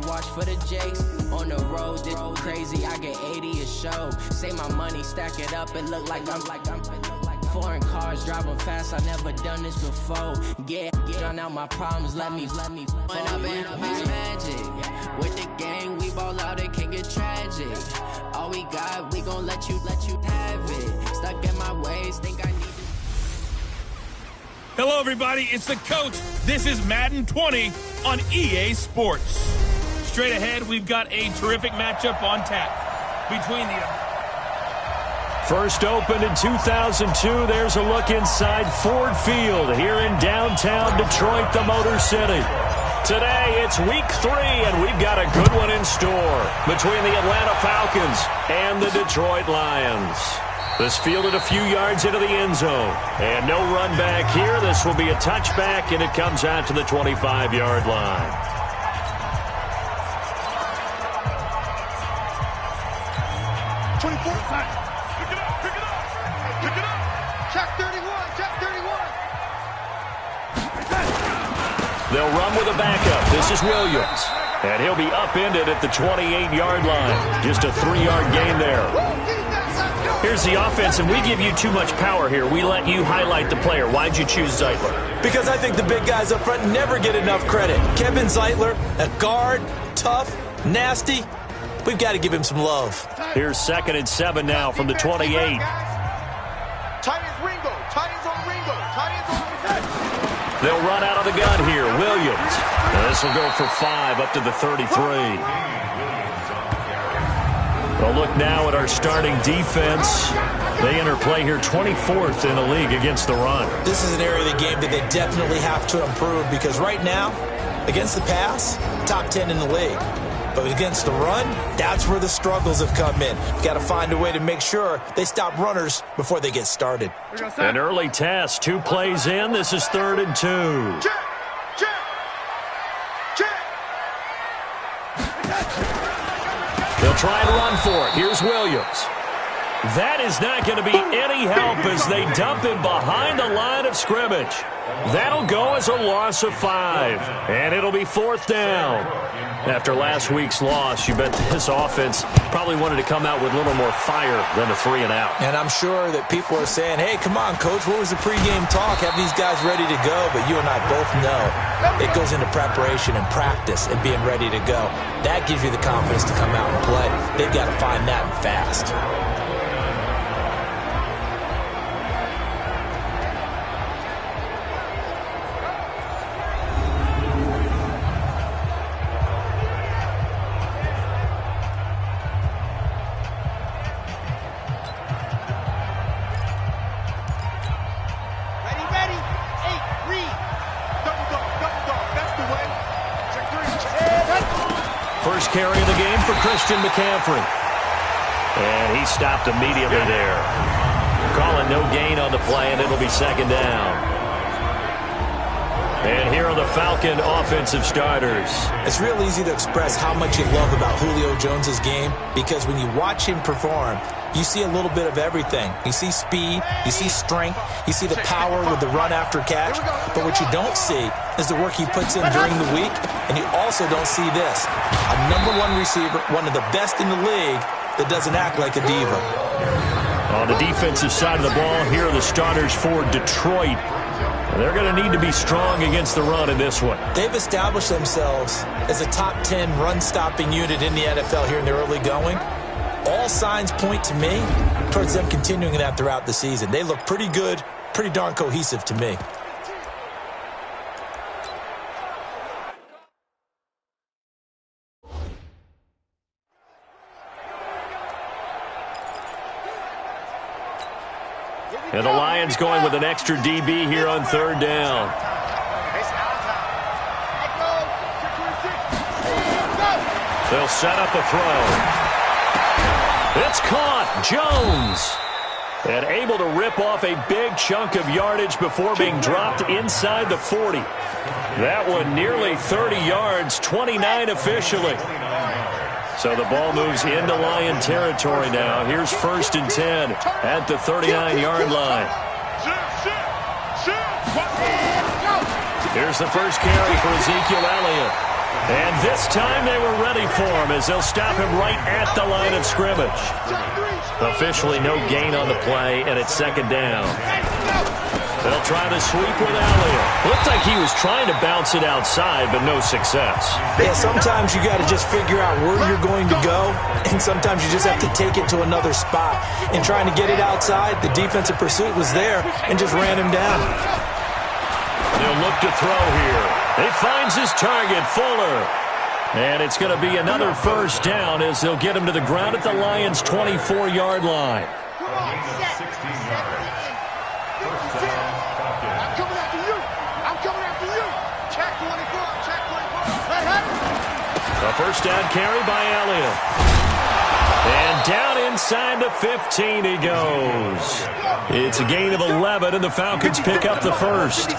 watch for the Jakes. On the road, this crazy, I get 80 a show. Say my money, stack it up, it look like I'm foreign cars, driving fast, I never done this before. Get drown out my problems, let me When I've been magic. With the gang, we ball out, it can get tragic. All we got, we gon' let you have it. Stuck in my ways, think I need to. Hello, everybody. It's the coach. This is Madden 20 on EA Sports. Straight ahead, we've got a terrific matchup on tap between the... First opened in 2002, there's a look inside Ford Field here in downtown Detroit, the Motor City. Today, it's week 3, and we've got a good one in store between the Atlanta Falcons and the Detroit Lions. This fielded a few yards into the end zone. And no run back here. This will be a touchback, and it comes out to the 25-yard line. They'll run with a backup. This is Williams. And he'll be upended at the 28-yard line. Just a 3-yard gain there. Here's the offense, and we give you too much power here. We let you highlight the player. Why'd you choose Zeitler? Because I think the big guys up front never get enough credit. Kevin Zeitler, a guard, tough, nasty. We've got to give him some love. Here's 2nd and 7 now from the 28. Tight ends Ringo. Tight ends on Ringo. Tight ends on Ringo. They'll run out of the gun here. Williams. This will go for 5 up to the 33. We'll look now at our starting defense. They enter play here 24th in the league against the run. This is an area of the game that they definitely have to improve because right now, against the pass, top 10 in the league. But against the run, that's where the struggles have come in. Got to find a way to make sure they stop runners before they get started. An early test, 2 plays in. This is 3rd and 2. Check. They'll try and run for it. Here's Williams. That is not going to be any help as they dump him behind the line of scrimmage. That'll go as a loss of 5, and it'll be 4th down. After last week's loss, you bet this offense probably wanted to come out with a little more fire than a 3 and out. And I'm sure that people are saying, hey, come on, Coach, what was the pregame talk? Have these guys ready to go? But you and I both know it goes into preparation and practice and being ready to go. That gives you the confidence to come out and play. They've got to find that and fast. First carry of the game for Christian McCaffrey. And he stopped immediately there. Calling no gain on the play, and it'll be 2nd down. And here are the Falcon offensive starters. It's real easy to express how much you love about Julio Jones' game because when you watch him perform, you see a little bit of everything. You see speed, you see strength, you see the power with the run after catch. But what you don't see is the work he puts in during the week, and you also don't see this. A #1 receiver, one of the best in the league, that doesn't act like a diva. On the defensive side of the ball, here are the starters for Detroit. They're going to need to be strong against the run in this one. They've established themselves as a top 10 run-stopping unit in the NFL here in the early going. All signs point to me towards them continuing that throughout the season. They look pretty good, pretty darn cohesive to me. And the Lions going with an extra DB here on 3rd down. They'll set up a throw. It's caught. Jones. And able to rip off a big chunk of yardage before being dropped inside the 40. That one nearly 30 yards, 29 officially. So the ball moves into Lion territory now. Here's 1st and 10 at the 39-yard line. Here's the first carry for Ezekiel Elliott. And this time they were ready for him as they'll stop him right at the line of scrimmage. Officially no gain on the play, and it's second down. They'll try to sweep with Elliott. Looked like he was trying to bounce it outside, but no success. Yeah, sometimes you got to just figure out where you're going to go, and sometimes you just have to take it to another spot. In trying to get it outside, the defensive pursuit was there and just ran him down. They'll look to throw here. He finds his target, Fuller. And it's going to be another first down as they'll get him to the ground at the Lions' 24-yard line. A first down carry by Elliott. And down inside the 15 he goes. It's a gain of 11, and the Falcons pick up the first.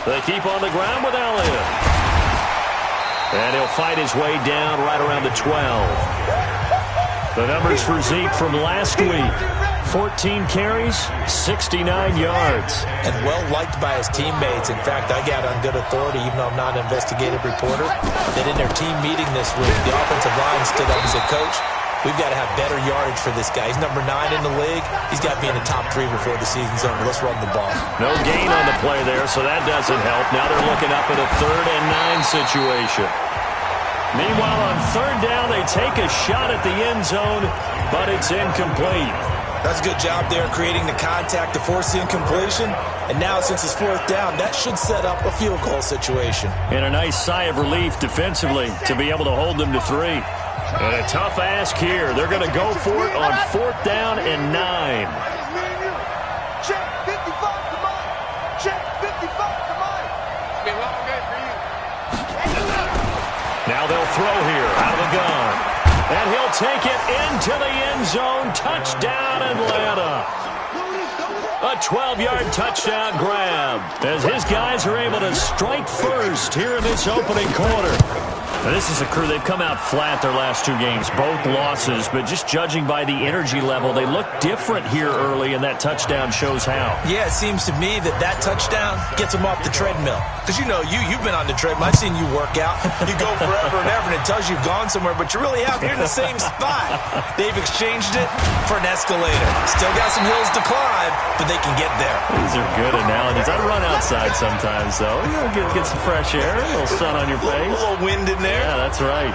They keep on the ground with Elliott. And he'll fight his way down right around the 12. The numbers for Zeke from last week. 14 carries, 69 yards. And well-liked by his teammates. In fact, I got on good authority, even though I'm not an investigative reporter, that in their team meeting this week, the offensive line stood up and said, Coach, we've got to have better yardage for this guy. He's number 9 in the league. He's got to be in the top 3 before the season's over. Let's run the ball. No gain on the play there, so that doesn't help. Now they're looking up at a 3rd and 9 situation. Meanwhile, on 3rd down, they take a shot at the end zone, but it's incomplete. That's a good job there creating the contact to force the incompletion. And now, since it's 4th down, that should set up a field goal situation. And a nice sigh of relief defensively to be able to hold them to 3. And a tough ask here. They're going to go for it on 4th down and 9. Check 55 to mine. Check 55 to mine. It's been a long day for you. Now they'll throw here out of the gun. And he'll take it into the end zone. Touchdown, Atlanta. A 12-yard touchdown grab as his guys are able to strike first here in this opening quarter. Now, this is a crew, they've come out flat their last 2 games, both losses, but just judging by the energy level, they look different here early, and that touchdown shows how. Yeah, it seems to me that touchdown gets them off the treadmill. Because, you know, you've been on the treadmill. I've seen you work out. You go forever and ever, and it tells you you've gone somewhere, but you really haven't. You're in the same spot. They've exchanged it for an escalator. Still got some hills to climb, but they can get there. These are good analogies. I run outside sometimes, though. You know, get some fresh air, a little sun on your face. A little wind in there. Yeah, that's right.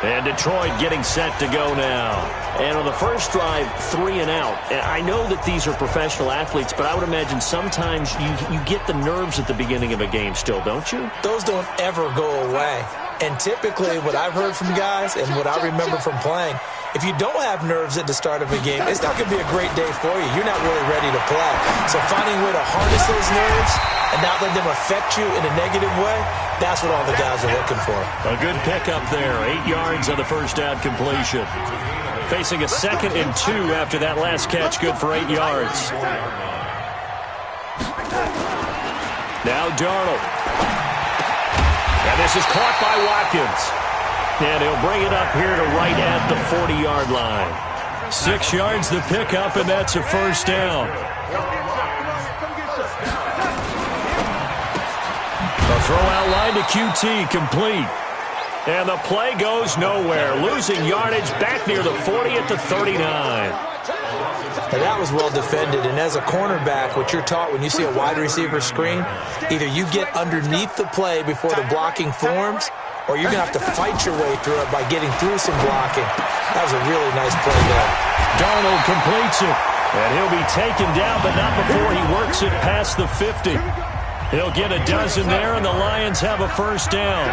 And Detroit getting set to go now. And on the first drive, 3 and out. And I know that these are professional athletes, but I would imagine sometimes you get the nerves at the beginning of a game still, don't you? Those don't ever go away. And typically what I've heard from guys and what I remember from playing, if you don't have nerves at the start of a game, it's not going to be a great day for you. You're not really ready to play. So finding a way to harness those nerves and not let them affect you in a negative way, that's what all the guys are looking for. A good pickup there. 8 yards on the first down completion. Facing a 2nd and 2 after that last catch, good for 8 yards. Now Darnold. And this is caught by Watkins. And he'll bring it up here to right at the 40-yard line. 6 yards the pickup, and that's a first down. A throw out line to QT, complete. And the play goes nowhere. Losing yardage back near the 40 at the 39. And that was well defended. And as a cornerback, what you're taught when you see a wide receiver screen, either you get underneath the play before the blocking forms, or you're going to have to fight your way through it by getting through some blocking. That was a really nice play there. Darnold completes it. And he'll be taken down, but not before he works it past the 50. He'll get a dozen there, and the Lions have a first down.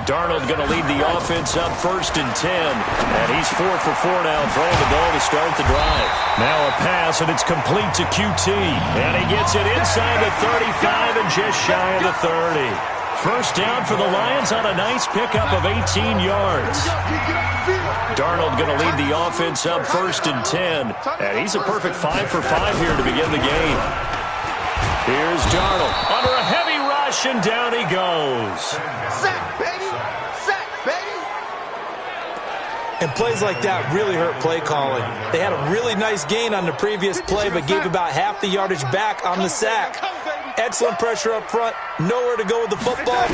Darnold going to lead the offense up 1st and 10. And he's 4 for 4 now, throwing the ball to start the drive. Now a pass, and it's complete to QT. And he gets it inside the 35 and just shy of the 30. First down for the Lions on a nice pickup of 18 yards. Darnold going to lead the offense up 1st and 10. And he's a perfect 5 for 5 here to begin the game. Here's Darnold under a heavy rush, and down he goes. Sack, baby. Sack, baby. And plays like that really hurt play calling. They had a really nice gain on the previous play, but gave about half the yardage back on the sack. Excellent pressure up front. Nowhere to go with the football.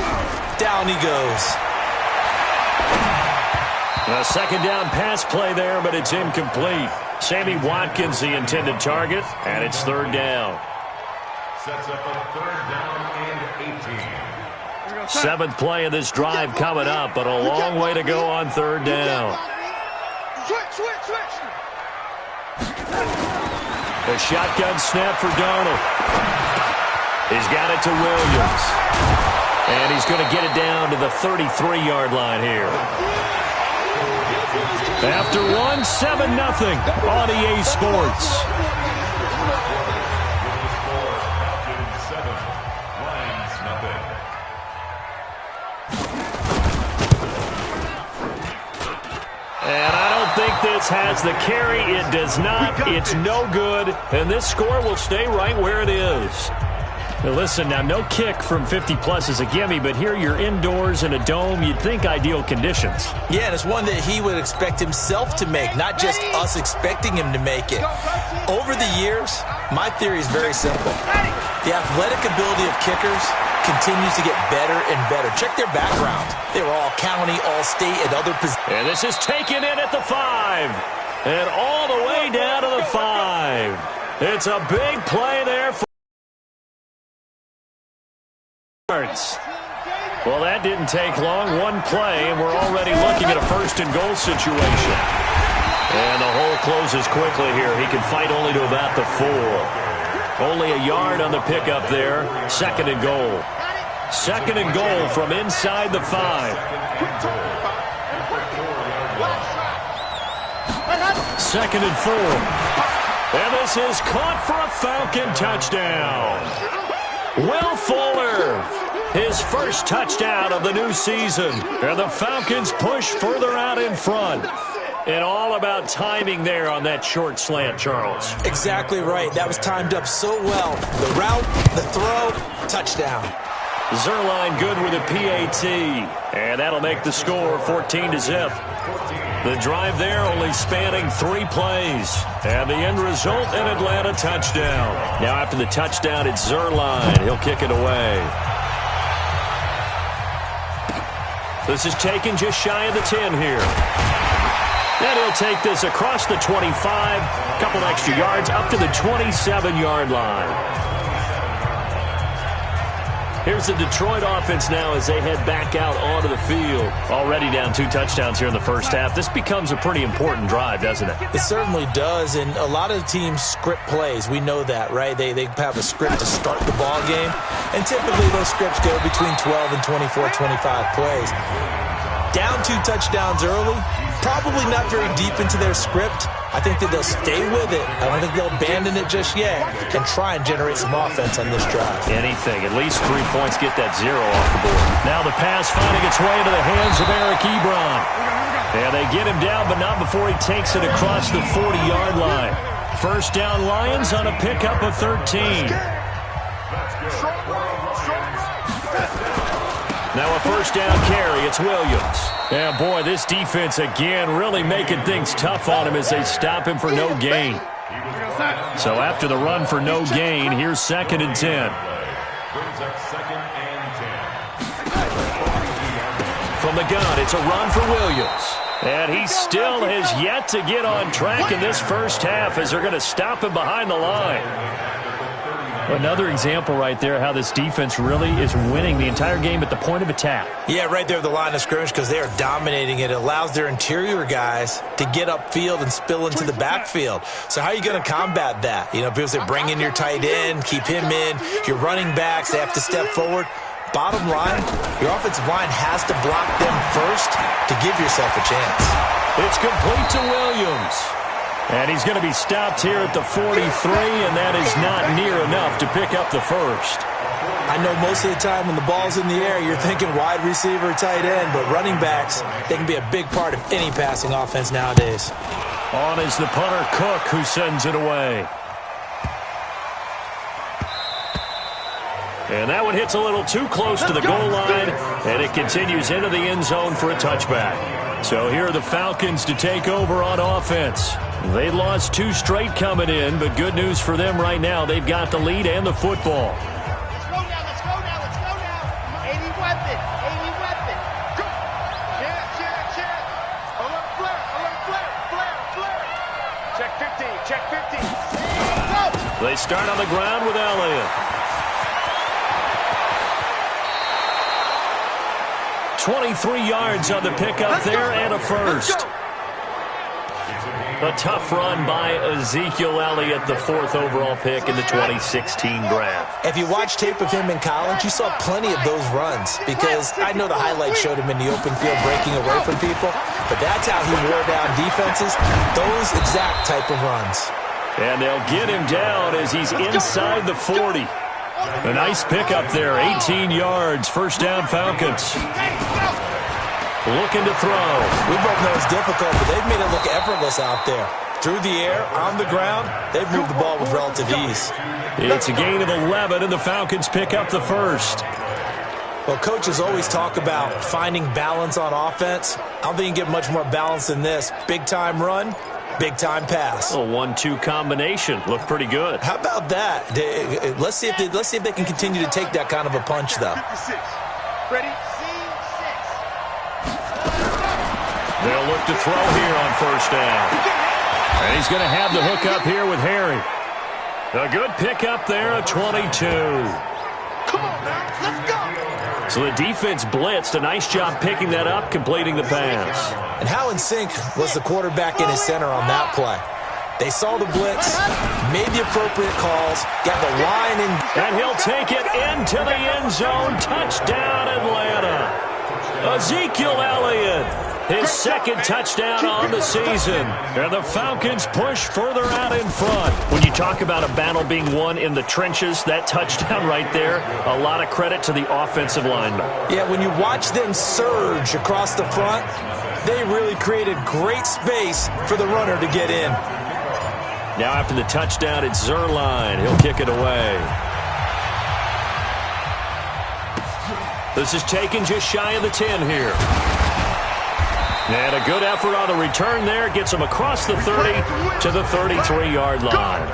Down he goes. A second down pass play there, but it's incomplete. Sammy Watkins, the intended target, and it's third down. Sets up a third down and 18. Seventh play of this drive coming up, but a long way to go on third down. Switch. The shotgun snap for Darnold. He's got it to Williams. And he's going to get it down to the 33-yard line here. After one, 7-0 on EA Sports. And I don't think this has the carry. It does not. It's no good. And this score will stay right where it is. Now listen, now no kick from 50-plus is a gimme, but here you're indoors in a dome. You'd think ideal conditions. Yeah, and it's one that he would expect himself to make, not just us expecting him to make it. Over the years, my theory is very simple. The athletic ability of kickers continues to get better and better. Check their background. They were all county, all state, and other positions. And this is taken in at the 5. And all the way down to the 5. It's a big play there for yards. Well, that didn't take long. One play, and we're already looking at a first-and-goal situation. And the hole closes quickly here. He can fight only to about the 4. Only a yard on the pickup there. Second and goal. Second and goal from inside the 5. Second and 4. And this is caught for a Falcon touchdown. Will Fuller, his first touchdown of the new season. And the Falcons push further out in front. And all about timing there on that short slant, Charles. Exactly right. That was timed up so well. The route, the throw, touchdown. Zerline good with a PAT. And that'll make the score 14-0. The drive there only spanning 3 plays. And the end result, an Atlanta touchdown. Now after the touchdown, it's Zerline. He'll kick it away. This is taken just shy of the 10 here. And he'll take this across the 25, a couple extra yards, up to the 27-yard line. Here's the Detroit offense now as they head back out onto the field. Already down 2 touchdowns here in the first half. This becomes a pretty important drive, doesn't it? It certainly does, and a lot of teams script plays. We know that, right? They have a script to start the ball game, and typically those scripts go between 12 and 24, 25 plays. Down 2 touchdowns early, probably not very deep into their script. I think that they'll stay with it. I don't think they'll abandon it just yet and try and generate some offense on this drive. Anything. At least 3 points get that 0 off the board. Now the pass finding its way into the hands of Eric Ebron. And they get him down, but not before he takes it across the 40-yard line. First down Lions on a pickup of 13. Now a first down carry. It's Williams. Yeah, boy, this defense again really making things tough on him as they stop him for no gain. So after the run for no gain, here's 2nd and 10. From the gun, it's a run for Williams. And he still has yet to get on track in this first half as they're going to stop him behind the line. Another example right there how this defense really is winning the entire game at the point of attack. Yeah, right there at the line of scrimmage because they are dominating it. It allows their interior guys to get upfield and spill into the backfield. So how are you going to combat that? You know, people say bring in your tight end, keep him in. Your running backs, they have to step forward. Bottom line, your offensive line has to block them first to give yourself a chance. It's complete to Williams. And he's going to be stopped here at the 43, and that is not near enough to pick up the first. I know most of the time when the ball's in the air, you're thinking wide receiver, tight end, but running backs, they can be a big part of any passing offense nowadays. On is the punter, Cook, who sends it away. And that one hits a little too close to the goal line, and it continues into the end zone for a touchback. So here are the Falcons to take over on offense. They lost 2 straight coming in, but good news for them right now. They've got the lead and the football. Let's go now. 80 weapon. Go. Check. Alert flare. Check 50. Go. They start on the ground with Elliott. 23 yards on the pickup there and a first. A tough run by Ezekiel Elliott, the 4th overall pick in the 2016 draft. If you watch tape of him in college, you saw plenty of those runs because I know the highlights showed him in the open field breaking away from people, but that's how he wore down defenses, those exact type of runs. And they'll get him down as he's inside the 40. A nice pickup there, 18 yards, first down Falcons. Looking to throw. We both know it's difficult, but they've made it look effortless out there. Through the air, on the ground, they've moved the ball with relative ease. It's a gain of 11, and the Falcons pick up the first. Well, coaches always talk about finding balance on offense. I don't think you can get much more balance than this. Big-time run, big-time pass. A 1-2 combination. Looked pretty good. How about that? Let's see if they can continue to take that kind of a punch, though. Ready? They'll look to throw here on first down. And he's going to have the hook up here with Harry. A good pickup there, a 22. Come on, man. Let's go. So the defense blitzed. A nice job picking that up, completing the pass. And how in sync was the quarterback in his center on that play? They saw the blitz, made the appropriate calls, got the line in. And he'll take it into the end zone. Touchdown, Atlanta. Ezekiel Elliott. His 2nd touchdown on the season. And the Falcons push further out in front. When you talk about a battle being won in the trenches, that touchdown right there, a lot of credit to the offensive linemen. Yeah, when you watch them surge across the front, they really created great space for the runner to get in. Now after the touchdown, it's Zerline. He'll kick it away. This is taken just shy of the 10 here. And a good effort on the return there. Gets him across the 30 to the 33-yard line.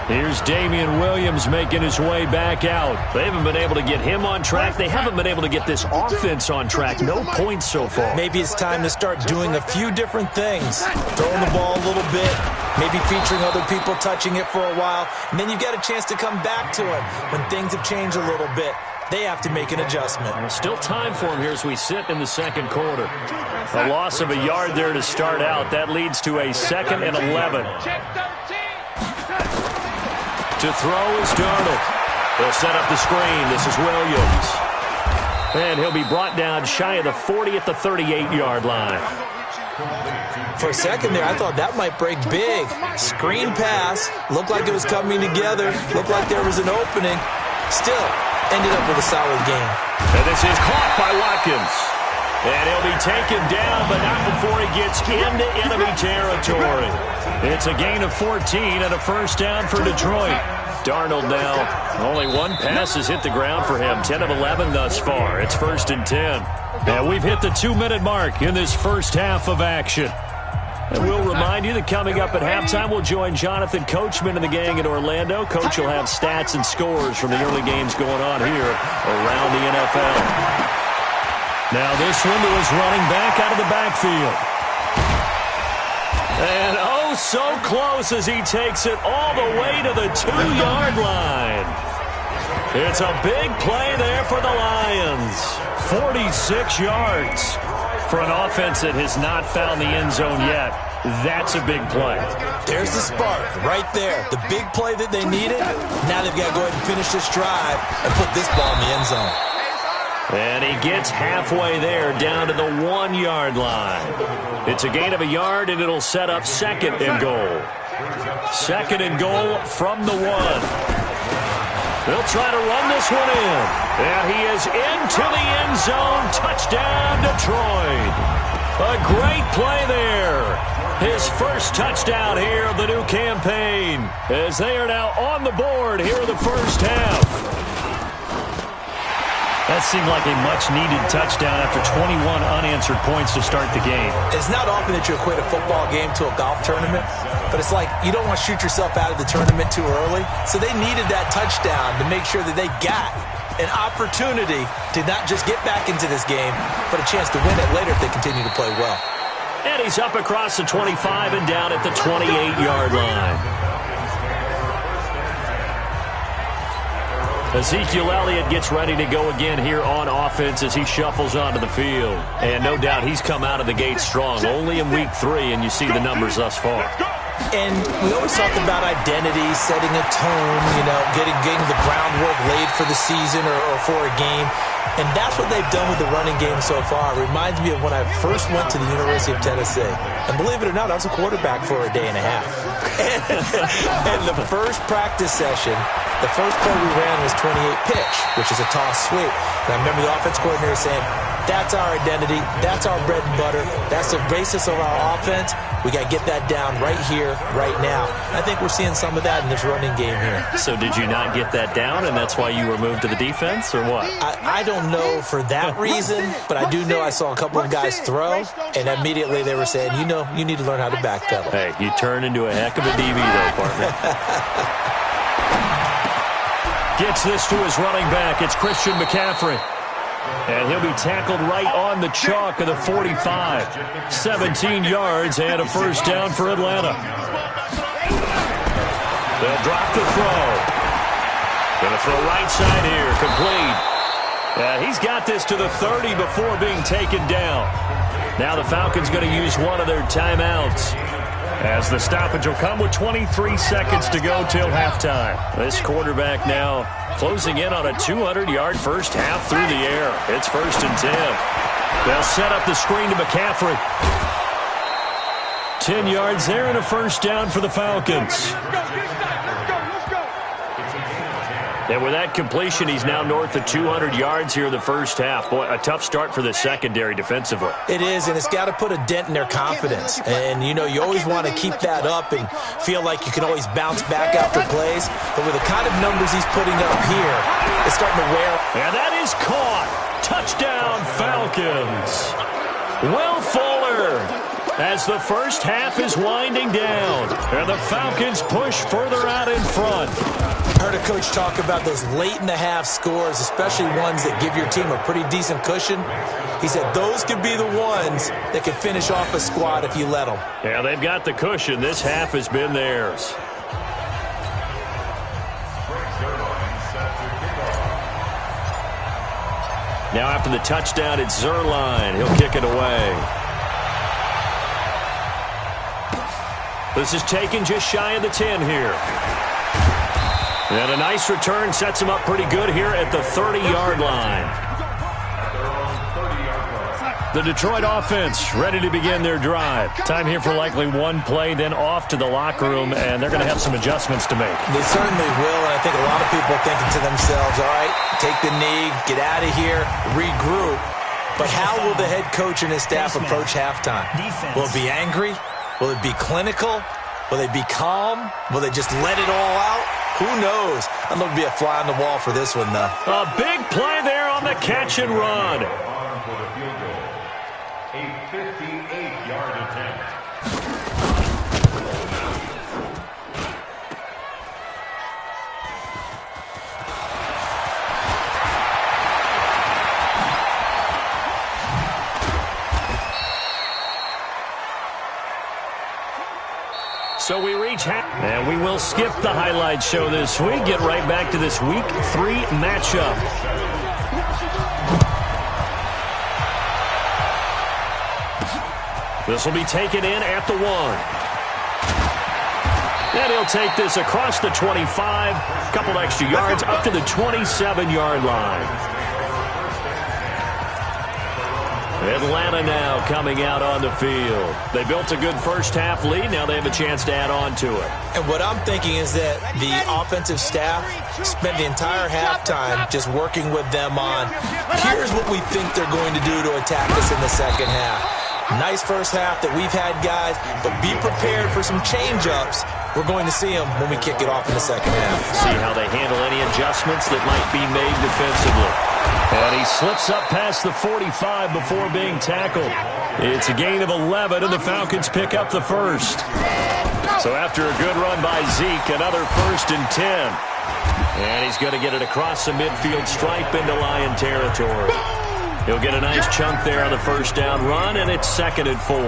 Here's Damian Williams making his way back out. They haven't been able to get him on track. They haven't been able to get this offense on track. No points so far. Maybe it's time to start doing a few different things. Throwing the ball a little bit, maybe featuring other people touching it for a while, and then you get a chance to come back to it when things have changed a little bit. They have to make an adjustment. Still time for him here as we sit in the 2nd quarter. A loss of a yard there to start out. That leads to a 2nd and 11. To throw is Darnold. They'll set up the screen. This is Williams. And he'll be brought down shy of the 40 at the 38-yard line. For a second there, I thought that might break big. Screen pass. Looked like it was coming together. Looked like there was an opening. Still, ended up with a solid game. And this is caught by Watkins. And he'll be taken down, but not before he gets into enemy territory. It's a gain of 14 and a first down for Detroit. Darnold now, only one pass has hit the ground for him. 10 of 11 thus far. It's 1st and 10. And we've hit the 2-minute mark in this first half of action. And we'll remind you that coming up at halftime, we'll join Jonathan Coachman and the gang in Orlando. Coach will have stats and scores from the early games going on here around the NFL. Now this one to his running back out of the backfield. And oh, so close as he takes it all the way to the 2-yard line. It's a big play there for the Lions. 46 yards. For an offense that has not found the end zone yet, that's a big play. There's the spark right there. The big play that they needed. Now they've got to go ahead and finish this drive and put this ball in the end zone. And he gets halfway there down to the 1-yard line. It's a gain of a yard, and it'll set up 2nd and goal. 2nd and goal from the 1. They'll try to run this one in. And he is into the end zone. Touchdown, Detroit. A great play there. His first touchdown here of the new campaign. As they are now on the board here in the first half. That seemed like a much-needed touchdown after 21 unanswered points to start the game. It's not often that you equate a football game to a golf tournament, but it's like you don't want to shoot yourself out of the tournament too early. So they needed that touchdown to make sure that they got an opportunity to not just get back into this game, but a chance to win it later if they continue to play well. And he's up across the 25 and down at the 28-yard line. Ezekiel Elliott gets ready to go again here on offense as he shuffles onto the field. And no doubt he's come out of the gate strong, only in week 3, and you see the numbers thus far. And we always talk about identity, setting a tone, getting the groundwork laid for the season or for a game. And that's what they've done with the running game so far. It reminds me of when I first went to the University of Tennessee. And believe it or not, I was a quarterback for a day and a half. And the first practice session, the first play we ran was 28 pitch, which is a toss sweep. And I remember the offense coordinator saying, that's our identity, that's our bread and butter, that's the basis of our offense. We got to get that down right here, right now. I think we're seeing some of that in this running game here. So did you not get that down, and that's why you were moved to the defense, or what? I don't know for that reason, but I do know I saw a couple of guys throw, and immediately they were saying, you need to learn how to backpedal. Hey, you turn into a heck of a DB, though, partner. Gets this to his running back. It's Christian McCaffrey. And he'll be tackled right on the chalk of the 45. 17 yards and a first down for Atlanta. They'll drop the throw. Going to throw right side here. Complete. He's got this to the 30 before being taken down. Now the Falcons going to use one of their timeouts, as the stoppage will come with 23 seconds to go till halftime. This quarterback now closing in on a 200-yard first half through the air. It's 1st and 10. They'll set up the screen to McCaffrey. 10 yards there and a first down for the Falcons. And with that completion, he's now north of 200 yards here in the first half. Boy, a tough start for the secondary defensively. It is, and it's got to put a dent in their confidence. And, you always want to keep that up and feel like you can always bounce back after plays. But with the kind of numbers he's putting up here, it's starting to wear. And that is caught. Touchdown, Falcons. Will Fuller, as the first half is winding down, and the Falcons push further out in front. I heard a coach talk about those late-in-the-half scores, especially ones that give your team a pretty decent cushion. He said those could be the ones that could finish off a squad if you let them. Yeah, they've got the cushion. This half has been theirs. Now after the touchdown, it's Zerline. He'll kick it away. This is taken just shy of the 10 here. And a nice return sets him up pretty good here at the 30-yard line. The Detroit offense ready to begin their drive. Time here for likely one play, then off to the locker room, and they're going to have some adjustments to make. They certainly will, and I think a lot of people are thinking to themselves, all right, take the knee, get out of here, regroup. But how will the head coach and his staff approach halftime? Will it be angry? Will it be clinical? Will they be calm? Will they just let it all out? Who knows? I'm going to be a fly on the wall for this one, though. A big play there on the catch and run. A 58-yard attempt. So we reach and we will skip the highlight show this week. Get right back to this Week 3 matchup. This will be taken in at the 1. And he'll take this across the 25. Couple extra yards up to the 27-yard line. Atlanta now coming out on the field. They built a good first half lead. Now they have a chance to add on to it. And what I'm thinking is that the offensive staff spent the entire halftime just working with them on, here's what we think they're going to do to attack us in the second half. Nice first half that we've had, guys, but be prepared for some change-ups. We're going to see them when we kick it off in the second half. See how they handle any adjustments that might be made defensively. And he slips up past the 45 before being tackled. It's a gain of 11, and the Falcons pick up the first. So after a good run by Zeke, another 1st and 10. And he's going to get it across the midfield stripe into Lion territory. He'll get a nice chunk there on the first down run, and it's 2nd and 4.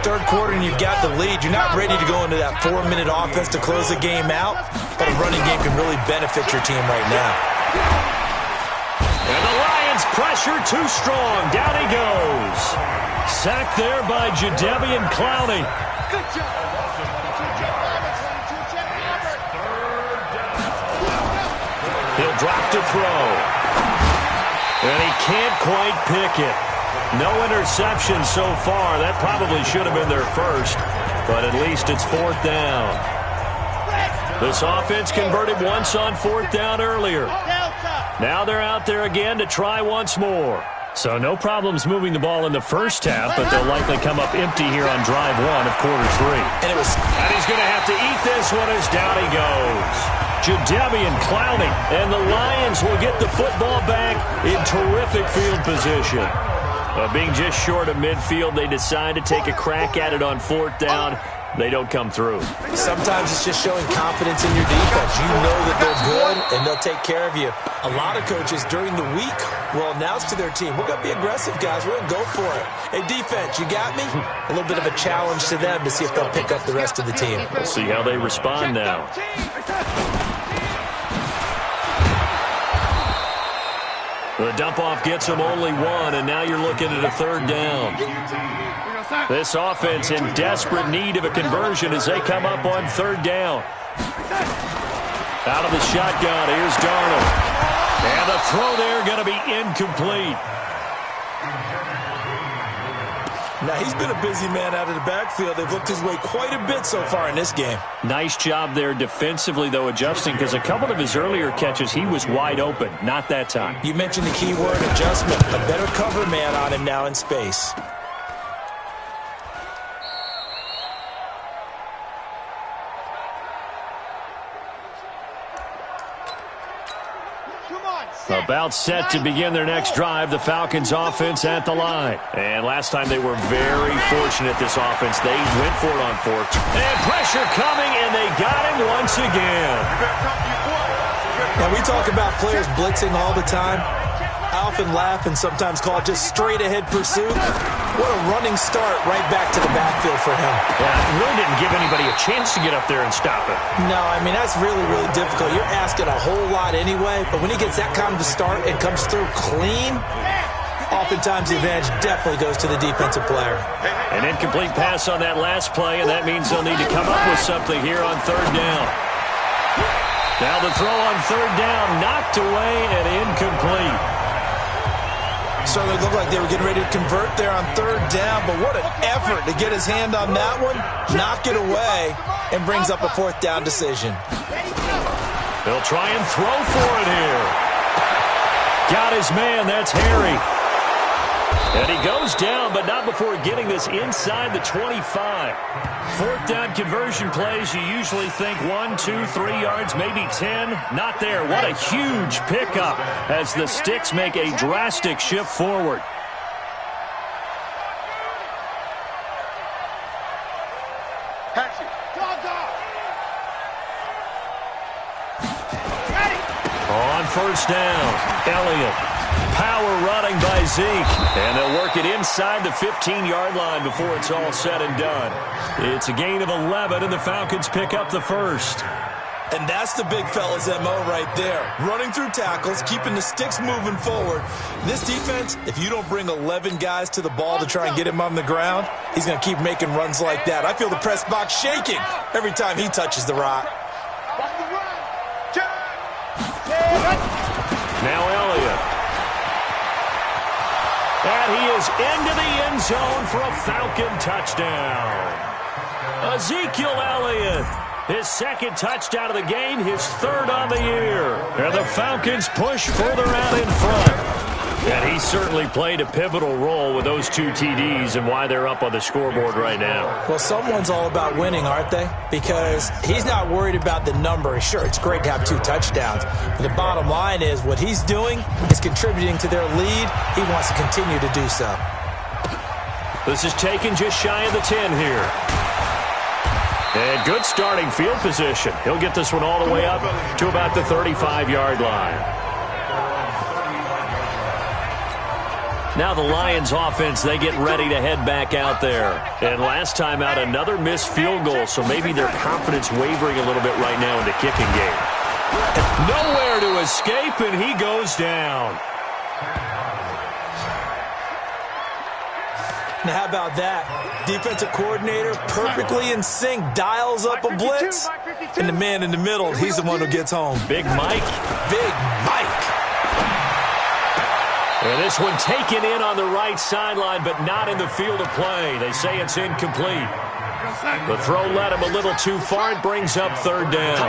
Third quarter and you've got the lead. You're not ready to go into that 4-minute offense to close the game out, but a running game can really benefit your team right now. And the Lions pressure too strong. Down he goes. Sacked there by Jadeveon Clowney. Good job. He'll drop to throw. And he can't quite pick it. No interception so far. That probably should have been their first, but at least it's 4th down. This offense converted once on 4th down earlier. Now they're out there again to try once more. So no problems moving the ball in the first half, but they'll likely come up empty here on drive 1 of quarter 3. And he's going to have to eat this one as down he goes. Jadeveon Clowney, and the Lions will get the football back in terrific field position. Being just short of midfield, they decide to take a crack at it on 4th down. They don't come through. Sometimes it's just showing confidence in your defense. You know that they're good, and they'll take care of you. A lot of coaches during the week will announce to their team, we're going to be aggressive, guys. We're going to go for it. Hey, defense, you got me? A little bit of a challenge to them to see if they'll pick up the rest of the team. We'll see how they respond now. The dump-off gets them only 1, and now you're looking at a 3rd down. This offense in desperate need of a conversion as they come up on 3rd down. Out of the shotgun, here's Darnold. And the throw there going to be incomplete. Now, he's been a busy man out of the backfield. They've looked his way quite a bit so far in this game. Nice job there defensively, though, adjusting, because a couple of his earlier catches, he was wide open. Not that time. You mentioned the key word, adjustment. A better cover man on him now in space. About set to begin their next drive, the Falcons offense at the line. And last time they were very fortunate, this offense. They went for it on 4th. And pressure coming, and they got him once again. Now, we talk about players blitzing all the time. I often laugh and sometimes call it just straight-ahead pursuit. What a running start right back to the backfield for him. Yeah, it really didn't give anybody a chance to get up there and stop it. No, I mean, that's really, really difficult. You're asking a whole lot anyway, but when he gets that kind of a start and comes through clean, oftentimes the advantage definitely goes to the defensive player. An incomplete pass on that last play, and that means they'll need to come up with something here on 3rd down. Now the throw on 3rd down, knocked away and incomplete. Certainly looked like they were getting ready to convert there on 3rd down, but what an effort to get his hand on that one, knock it away, and brings up a 4th down decision. They'll try and throw for it here. Got his man, that's Harry. And he goes down, but not before getting this inside the 25. 4th down conversion plays, you usually think 1, 2, 3 yards, maybe 10. Not there. What a huge pickup as the Sticks make a drastic shift forward. On 1st down, Elliott. Power running by Zeke. And they'll work it inside the 15-yard line before it's all said and done. It's a gain of 11, and the Falcons pick up the first. And that's the big fella's MO right there. Running through tackles, keeping the Sticks moving forward. This defense, if you don't bring 11 guys to the ball to try and get him on the ground, he's going to keep making runs like that. I feel the press box shaking every time he touches the rock. Now Elliott. And he is into the end zone for a Falcon touchdown. Ezekiel Elliott, his 2nd touchdown of the game, his 3rd on the year. And the Falcons push further out in front. And he certainly played a pivotal role with those 2 TDs and why they're up on the scoreboard right now. Well, someone's all about winning, aren't they? Because he's not worried about the number. Sure, it's great to have 2 touchdowns. But the bottom line is what he's doing is contributing to their lead. He wants to continue to do so. This is taken just shy of the 10 here. And good starting field position. He'll get this one all the way up to about the 35-yard line. Now the Lions offense, they get ready to head back out there. And last time out, another missed field goal, so maybe their confidence wavering a little bit right now in the kicking game. Nowhere to escape, and he goes down. Now, how about that? Defensive coordinator perfectly in sync, dials up a blitz, and the man in the middle, he's the one who gets home. Big Mike. Big Mike. And this one taken in on the right sideline, but not in the field of play. They say it's incomplete. The throw led him a little too far. It brings up 3rd down.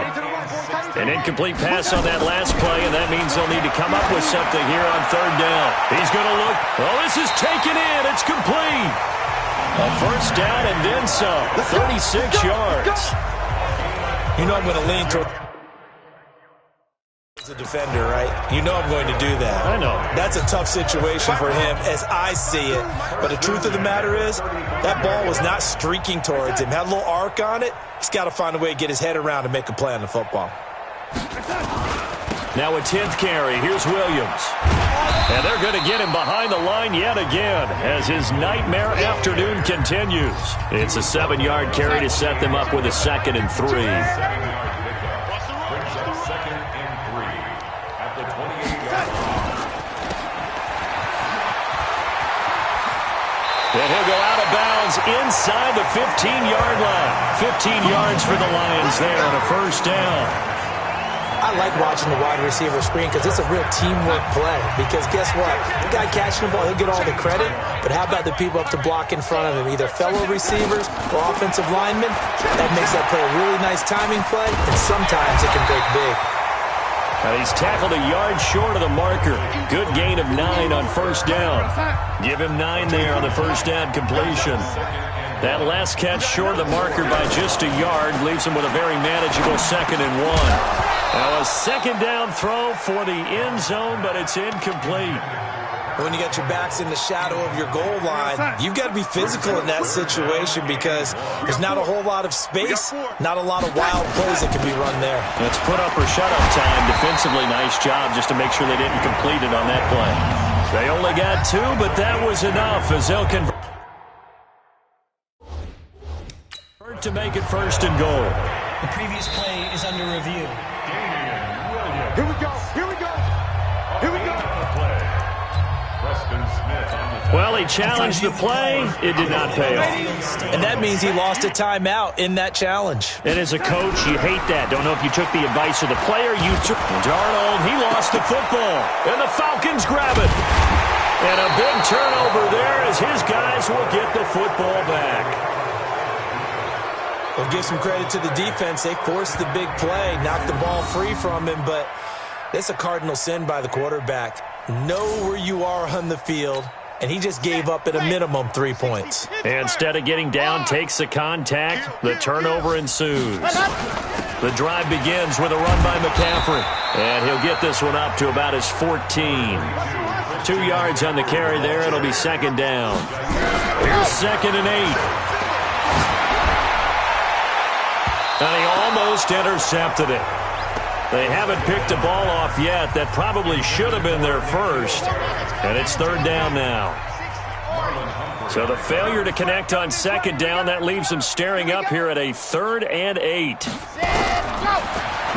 An incomplete pass on that last play, and that means they'll need to come up with something here on 3rd down. He's going to look. Oh, this is taken in. It's complete. A 1st down and then some. 36 yards. You know I'm going to lean toward a defender, right? You know I'm going to do that. I know. That's a tough situation for him as I see it. But the truth of the matter is, that ball was not streaking towards him. Had a little arc on it. He's got to find a way to get his head around and make a play on the football. Now a 10th carry. Here's Williams. And they're going to get him behind the line yet again as his nightmare afternoon continues. It's a 7-yard carry to set them up with a 2nd and 3. And he'll go out of bounds inside the 15-yard line. 15 yards for the Lions there on a 1st down. I like watching the wide receiver screen because it's a real teamwork play. Because guess what? The guy catching the ball, he'll get all the credit. But how about the people up to block in front of him? Either fellow receivers or offensive linemen. That makes that play a really nice timing play. And sometimes it can break big. Now he's tackled a yard short of the marker. Good gain of 9 on 1st down. Give him 9 there on the 1st down completion. That last catch short of the marker by just a yard leaves him with a very manageable 2nd and 1. Now a 2nd down throw for the end zone, but it's incomplete. When you got your backs in the shadow of your goal line, you've got to be physical in that situation because there's not a whole lot of space, not a lot of wild plays that can be run there. It's put up or shut up time. Defensively, nice job just to make sure they didn't complete it on that play. They only got 2, but that was enough as they'll convert to make it 1st and goal. The previous play is under review. Here we go. Here we go. Here we go. Well, he challenged the play. It did not pay off. And that means he lost a timeout in that challenge. And as a coach, you hate that. Don't know if you took the advice of the player. You took Darnold. He lost the football. And the Falcons grab it. And a big turnover there as his guys will get the football back. We'll give some credit to the defense. They forced the big play, knocked the ball free from him, but it's a cardinal sin by the quarterback. Know where you are on the field, and he just gave up at a minimum 3 points. Instead of getting down, takes the contact. The turnover ensues. The drive begins with a run by McCaffrey, and he'll get this one up to about his 14. 2 yards on the carry there. It'll be 2nd down. Here's 2nd and 8. And he almost intercepted it. They haven't picked a ball off yet. That probably should have been their first. And it's 3rd down now. So the failure to connect on 2nd down, that leaves them staring up here at a 3rd and 8.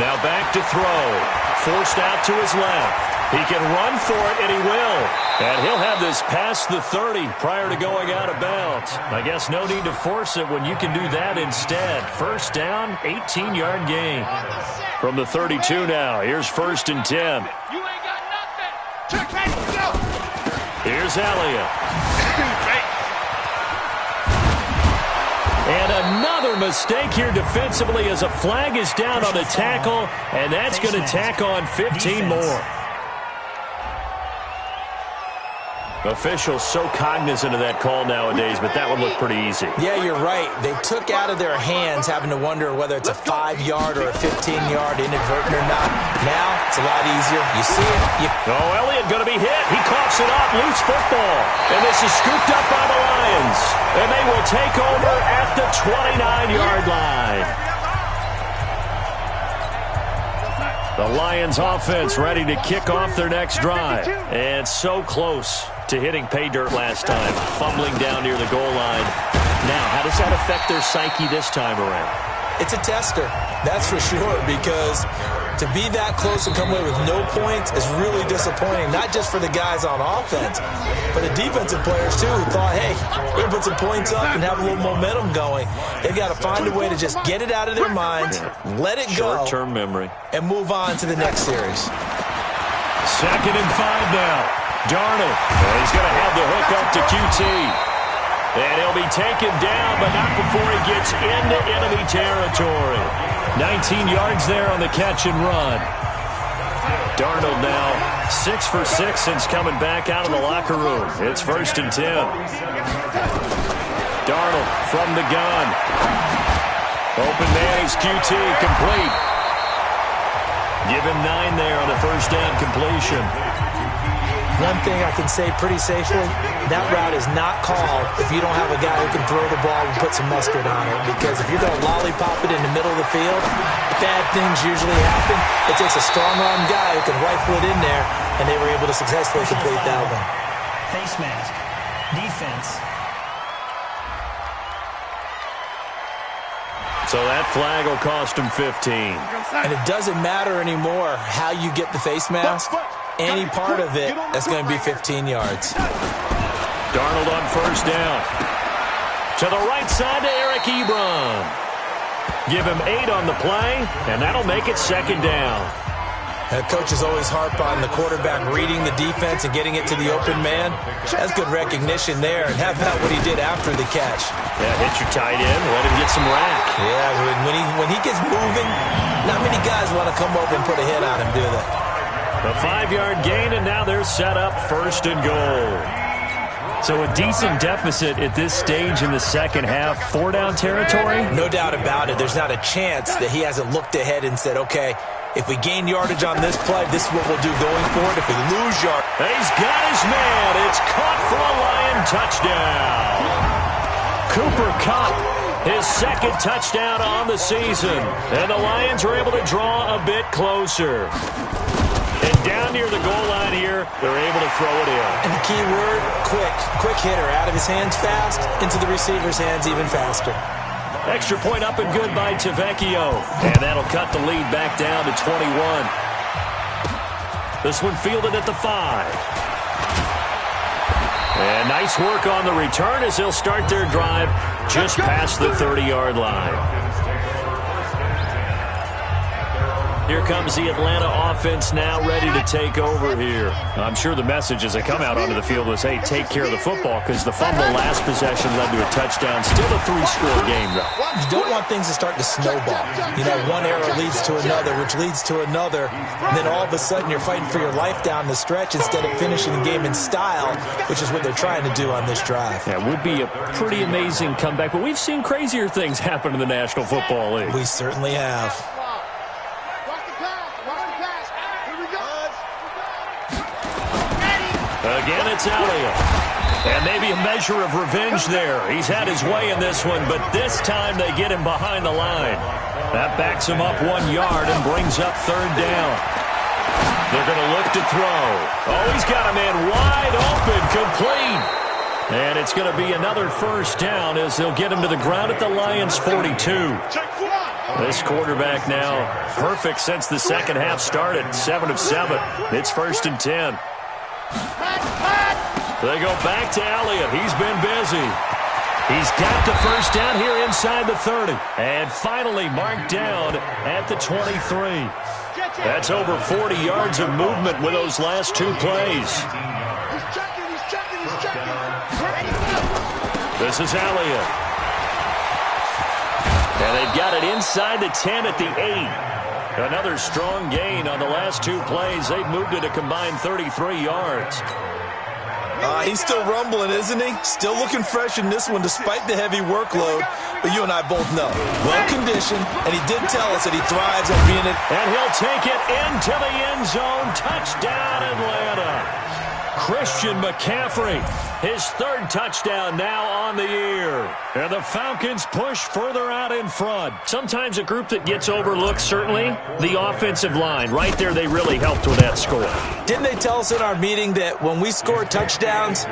Now back to throw. Forced out to his left. He can run for it, and he will. And he'll have this past the 30 prior to going out of bounds. I guess no need to force it when you can do that instead. 1st down, 18-yard gain. From the 32 now, here's 1st and 10. You ain't got nothing. Here's Elliott. And another mistake here defensively as a flag is down on the tackle, and that's going to tack on 15 more. Officials so cognizant of that call nowadays, but that one looked pretty easy. Yeah, you're right. They took out of their hands having to wonder whether it's a 5-yard or a 15-yard, inadvertent or not. Now, it's a lot easier. You see it. Oh, Elliott going to be hit. He coughs it up. Loose football. And this is scooped up by the Lions. And they will take over at the 29-yard line. The Lions offense ready to kick off their next drive. And so close to hitting pay dirt last time, fumbling down near the goal line. Now, how does that affect their psyche this time around? It's a tester, that's for sure, because to be that close and come away with no points is really disappointing, not just for the guys on offense, but the defensive players, too, who thought, hey, we're going to put some points up and have a little momentum going. They've got to find a way to just get it out of their minds, let it go, short-term memory, and move on to the next series. 2nd and 5 now. Darnold, he's going to have the hook up to QT. And he'll be taken down, but not before he gets into enemy territory. 19 yards there on the catch and run. Darnold now 6 for 6 since coming back out of the locker room. It's 1st and 10. Darnold from the gun. Open man is QT, complete. Give him 9 there on the first down completion. One thing I can say pretty safely, that route is not called if you don't have a guy who can throw the ball and put some mustard on it. Because if you're going to lollipop it in the middle of the field, bad things usually happen. It takes a strong-arm guy who can rifle it in there, and they were able to successfully complete that one. Face mask. Defense. So that flag will cost him 15. And it doesn't matter anymore how you get the face mask. Any part of it, that's going to be 15 yards. Darnold on first down. To the right side to Eric Ebron. Give him 8 on the play, and that'll make it 2nd down. Coaches always harp on the quarterback reading the defense and getting it to the open man. That's good recognition there, and how about what he did after the catch? Yeah, hit your tight end, let him get some rack. Yeah, when he gets moving, not many guys want to come over and put a hit on him, do they? A 5-yard gain, and now they're set up 1st and goal. So a decent deficit at this stage in the second half. 4-down territory? No doubt about it. There's not a chance that he hasn't looked ahead and said, okay, if we gain yardage on this play, this is what we'll do going forward. If we lose yard. He's got his man. It's caught for a Lion touchdown. Cooper Kupp, his 2nd touchdown on the season. And the Lions are able to draw a bit closer. And down near the goal line here, they're able to throw it in. And the key word, quick. Quick hitter. Out of his hands fast, into the receiver's hands even faster. Extra point up and good by Tavecchio. And that'll cut the lead back down to 21. This one fielded at the 5. And nice work on the return as they'll start their drive just past the 30-yard line. Here comes the Atlanta offense now ready to take over here. I'm sure the message as they come out onto the field was, hey, take care of the football, because the fumble last possession led to a touchdown. Still a 3-score game, though. You don't want things to start to snowball. You know, one error leads to another, which leads to another. And then all of a sudden you're fighting for your life down the stretch instead of finishing the game in style, which is what they're trying to do on this drive. Yeah, it would be a pretty amazing comeback, but we've seen crazier things happen in the National Football League. We certainly have. Again, it's Elliott. And maybe a measure of revenge there. He's had his way in this one, but this time they get him behind the line. That backs him up 1 yard and brings up 3rd down. They're going to look to throw. Oh, he's got a man wide open, complete. And it's going to be another 1st down as they'll get him to the ground at the Lions' 42. This quarterback now perfect since the second half started. 7 of 7. It's 1st and 10. They go back to Elliott. He's been busy. He's got the 1st down here inside the 30. And finally marked down at the 23. That's over 40 yards of movement with those last 2 plays. This is Elliott. And they've got it inside the 10 at the 8. Another strong gain on the last 2 plays. They've moved it a combined 33 yards. He's still rumbling, isn't he? Still looking fresh in this one despite the heavy workload. But you and I both know, well-conditioned, and he did tell us that he thrives on being it. And he'll take it into the end zone. Touchdown, Atlanta. Christian McCaffrey, his third touchdown now on the year. And the Falcons push further out in front. Sometimes a group that gets overlooked, certainly, the offensive line. Right there, they really helped with that score. Didn't they tell us in our meeting that when we score touchdowns...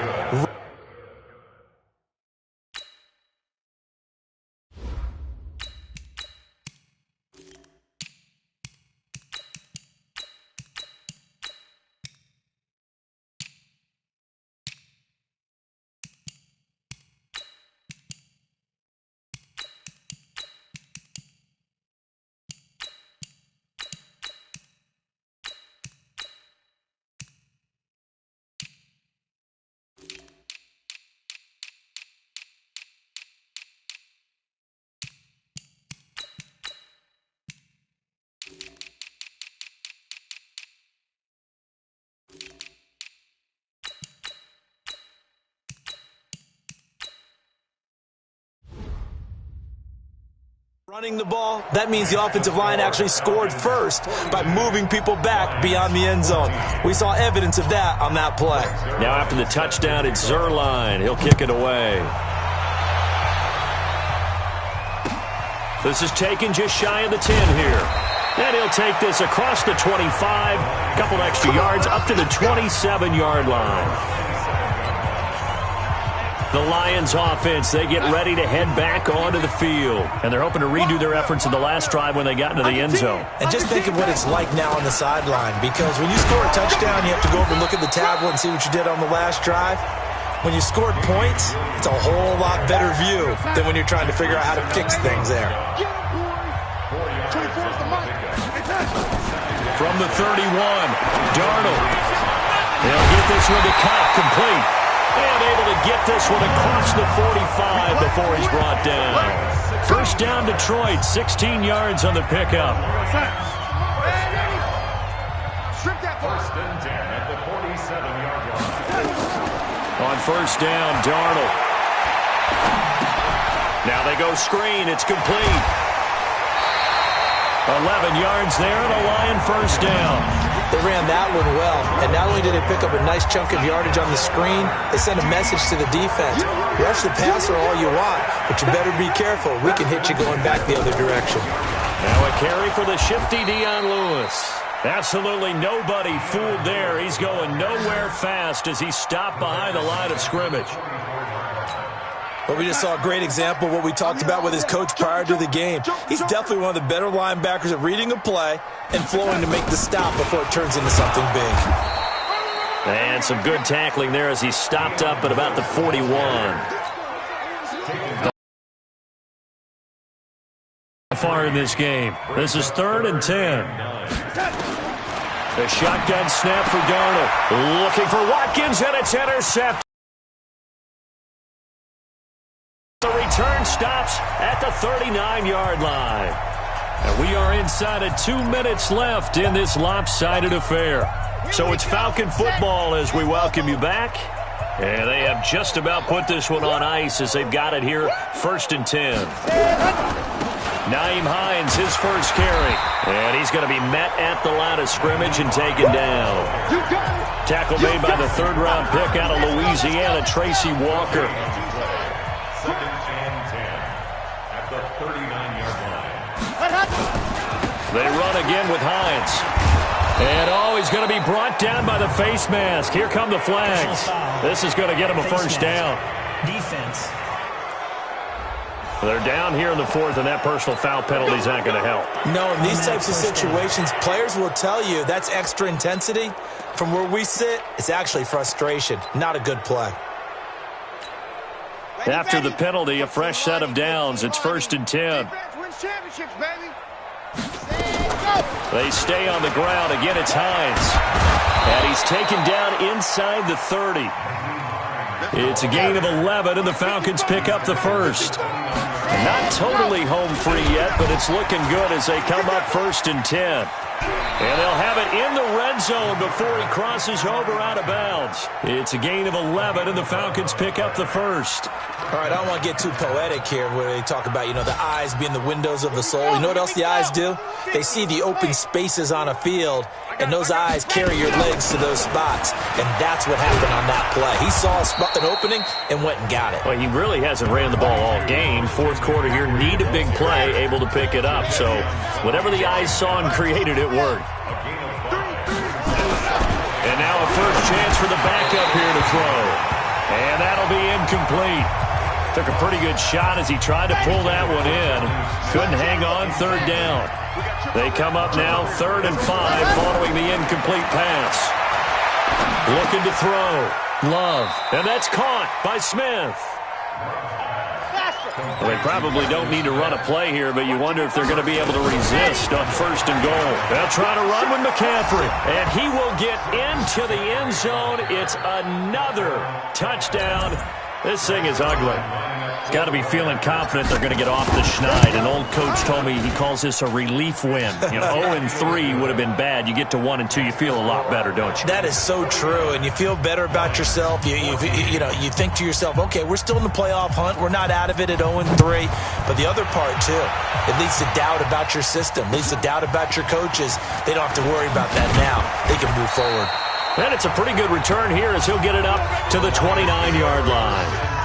running the ball, that means the offensive line actually scored first by moving people back beyond the end zone. We saw evidence of that on that play. Now after the touchdown, it's Zerline. He'll kick it away. This is taken just shy of the 10 here. And he'll take this across the 25, a couple extra yards up to the 27-yard line. The Lions offense, they get ready to head back onto the field. And they're hoping to redo their efforts in the last drive when they got into the end zone. And just think of what it's like now on the sideline, because when you score a touchdown, you have to go over and look at the tablet and see what you did on the last drive. When you scored points, it's a whole lot better view than when you're trying to figure out how to fix things there. From the 31, Darnold. They'll get this one to Cobb, complete. And able to get this one across the 45 before he's brought down. First down, Detroit, 16 yards on the pickup. First and 10 at the 47-yard line. On first down, Darnold. Now they go screen. It's complete. 11 yards there and a Lion first down. They ran that one well, and not only did they pick up a nice chunk of yardage on the screen, they sent a message to the defense. Rush the passer all you want, but you better be careful. We can hit you going back the other direction. Now a carry for the shifty Dion Lewis. Absolutely nobody fooled there. He's going nowhere fast as he stopped behind the line of scrimmage. But we just saw a great example of what we talked about with his coach prior to the game. He's definitely one of the better linebackers at reading a play and flowing to make the stop before it turns into something big. And some good tackling there as he stopped up at about the 41. Far in this game. This is 3rd and 10. The shotgun snap for Darnold. Looking for Watkins, and it's intercepted. The return stops at the 39-yard line. And we are inside of 2 minutes left in this lopsided affair. So it's Falcon football as we welcome you back. And they have just about put this one on ice as they've got it here, 1st and 10. Nyheim Hines, his first carry. And he's going to be met at the line of scrimmage and taken down. Tackle made by the 3rd-round pick out of Louisiana, Tracy Walker. 2nd and 10 at the 39-yard line. They run again with Hines. And, he's going to be brought down by the face mask. Here come the flags. This is going to get him a first down. Defense. They're down here in the 4th, and that personal foul penalty is not going to help. No, in these types of situations, players will tell you that's extra intensity. From where we sit, it's actually frustration. Not a good play. After the penalty, a fresh set of downs. It's 1st and 10. They stay on the ground. Again, it's Hines. And he's taken down inside the 30. It's a gain of 11, and the Falcons pick up the first. Not totally home free yet, but it's looking good as they come up 1st and 10. And they'll have it in the red zone before he crosses over out of bounds. It's a gain of 11, and the Falcons pick up the first. All right, I don't want to get too poetic here where they talk about, the eyes being the windows of the soul. You know what else the eyes do? They see the open spaces on a field, and those eyes carry your legs to those spots. And that's what happened on that play. He saw an opening and went and got it. Well, he really hasn't ran the ball all game. Fourth quarter here, need a big play, able to pick it up. So whatever the eyes saw and created, it worked. And now a first chance for the backup here to throw. And that'll be incomplete. Took a pretty good shot as he tried to pull that one in. Couldn't hang on, 3rd down. They come up now 3rd and 5 following the incomplete pass. Looking to throw. Love. And that's caught by Smith. Well, they probably don't need to run a play here, but you wonder if they're going to be able to resist on 1st and goal. They'll try to run with McCaffrey, and he will get into the end zone. It's another touchdown. This thing is ugly. Got to be feeling confident they're going to get off the schneid. An old coach told me he calls this a relief win. 0-3 would have been bad. You get to 1-2, you feel a lot better, don't you? That is so true, and you feel better about yourself. You think to yourself, okay, we're still in the playoff hunt. We're not out of it at 0-3. But the other part, too, it leads to doubt about your system, leads to doubt about your coaches. They don't have to worry about that now. They can move forward. And it's a pretty good return here as he'll get it up to the 29-yard line.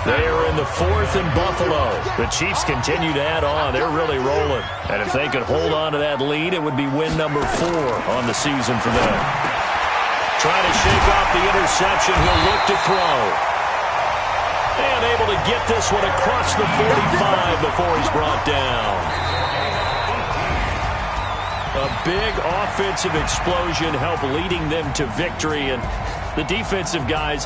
They are in the 4th and Buffalo. The Chiefs continue to add on. They're really rolling. And if they could hold on to that lead, it would be win number 4 on the season for them. Trying to shake off the interception. He'll look to throw. And able to get this one across the 45 before he's brought down. A big offensive explosion helped leading them to victory. And the defensive guys